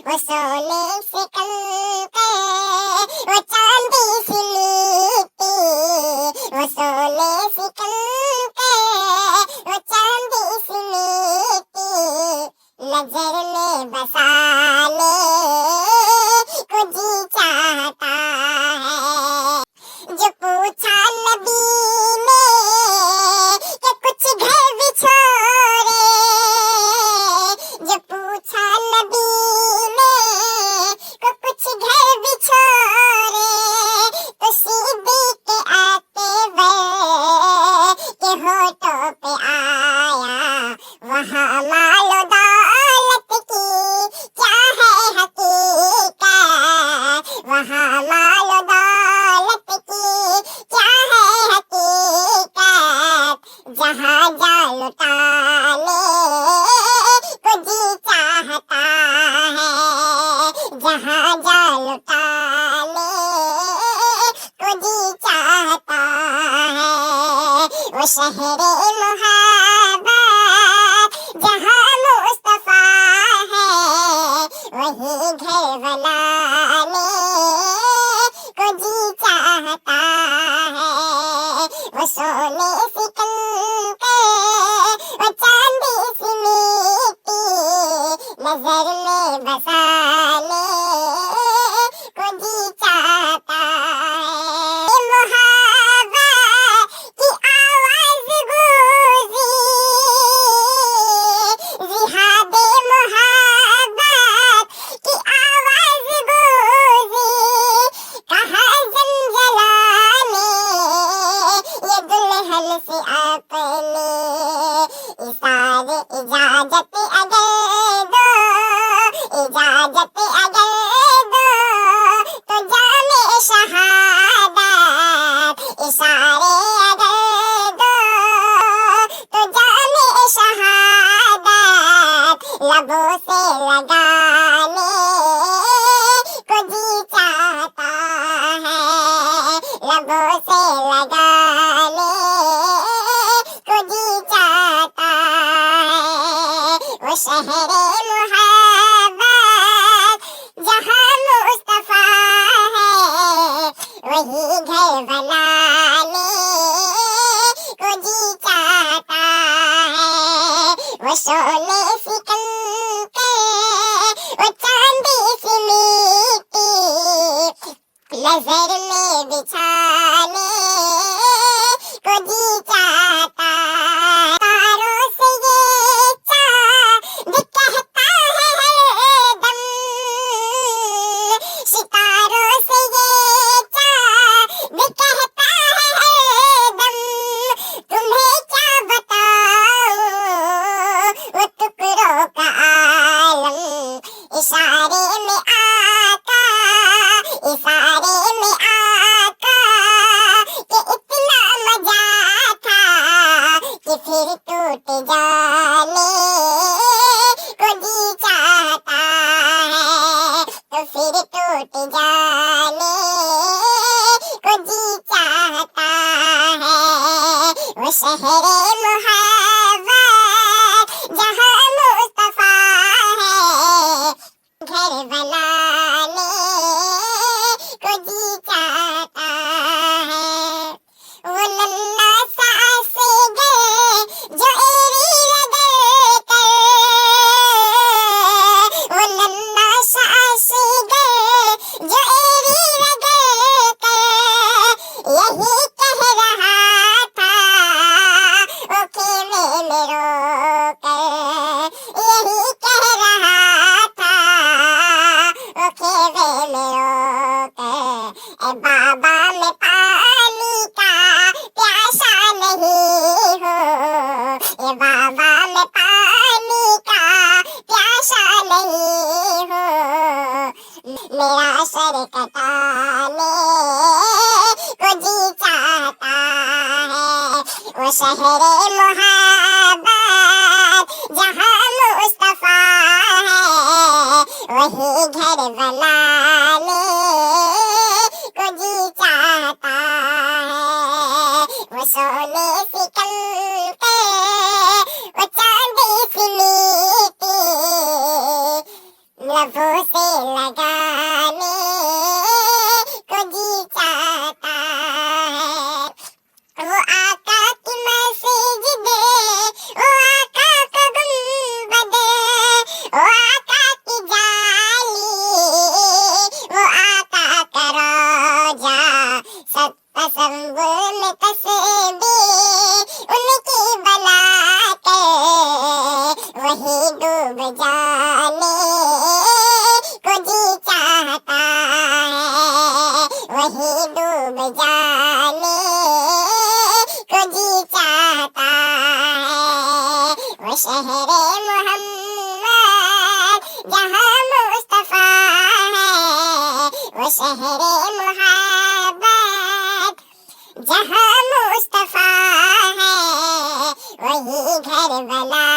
वो सोने से कल के वो चांदी सी मीठी, वो सोने से कल के वो चांदी सी मीठी, नजर में बसाने को जी चाहता है। जो पूछा नबी ने कि कुछ घर भी छोड़े, जो पूछा नबी ने कि कुछ घर भी छोड़े, तो सीधी के आते हुए के होठों पे आया वहाँ मालो दौलत की क्या है हकीकत, वहाँ मालो दौलत की क्या है हकीकत, जहाँ जा लुटाने को जी चाहता है, जहाँ जा लुटाने को जी चाहता है। वो शहरे मुहब्बत जहाँ मुस्तफा है, वही घर बनाने को जी चाहता है। वो सोने से कल के वो चांदी सी मीठी, नजर में बसाने को जी चाहता है। मोहब्बत की आवाज गूंजी, जिहादे मोहब्बत की आवाज गूंजी, कहा जंजला ने ये दुल्हन से अपने इशारे इजाजत अगर दो, इजाजत अगर दो तो जाने शहादत, इशारे अगर दो तो जाने शहादत, लबों से लगाने को जी चाहता है, लबों से लगाने को जी चाहता है। वो शहरे मुहब्बत जहाँ मुस्तफा है, वही घर बनाने को जी चाहता है। वो सोने से कल के वो चांदी सी मीठी, नजर में बिछाने को जी चाहता है। तारों से ये चांद कहता है हरदम, सितारों से ये चांद कहता है हरदम, तुम्हें क्या बताऊं वो टुकड़ों का आलम, इशारे में आका, इशारे में आका कि इतना मजा था कि फिर टूट जाने को जी चाहता है, तो फिर टूट जाने को जी चाहता है। वो शहरे मुहब्बत जहाँ मुस्तफा है, घर बनाने को जी चाहता है। वो नन्ना सा असगर जो एरी रगड़ कर, वो नन्ना सा असगर जो एरी रगड़ कर, यही कह रहा था ओ खेमे में रोकर, यही कह रहा था ओ खेमे में रोकर, ए बाबा मैं पानी का प्यासा नहीं हूँ, ए बाबा मैं पानी का प्यासा नहीं हूँ, मेरा सर कटाने को जी चाहता है। वो शहरे मुहब्बत जहाँ मुस्तफा है, वही घर बनाने को जी चाहता है। वो सोने से कल के वो चांदी सी मीठी, लबों से डूब जाने को जी चाहता है, वही डूब जाने को जी चाहता है। वो शहरे मोहम्मद जहाँ मुस्तफा है, वो शहरे मोहब्बत जहाँ मुस्तफा है, वही घर बला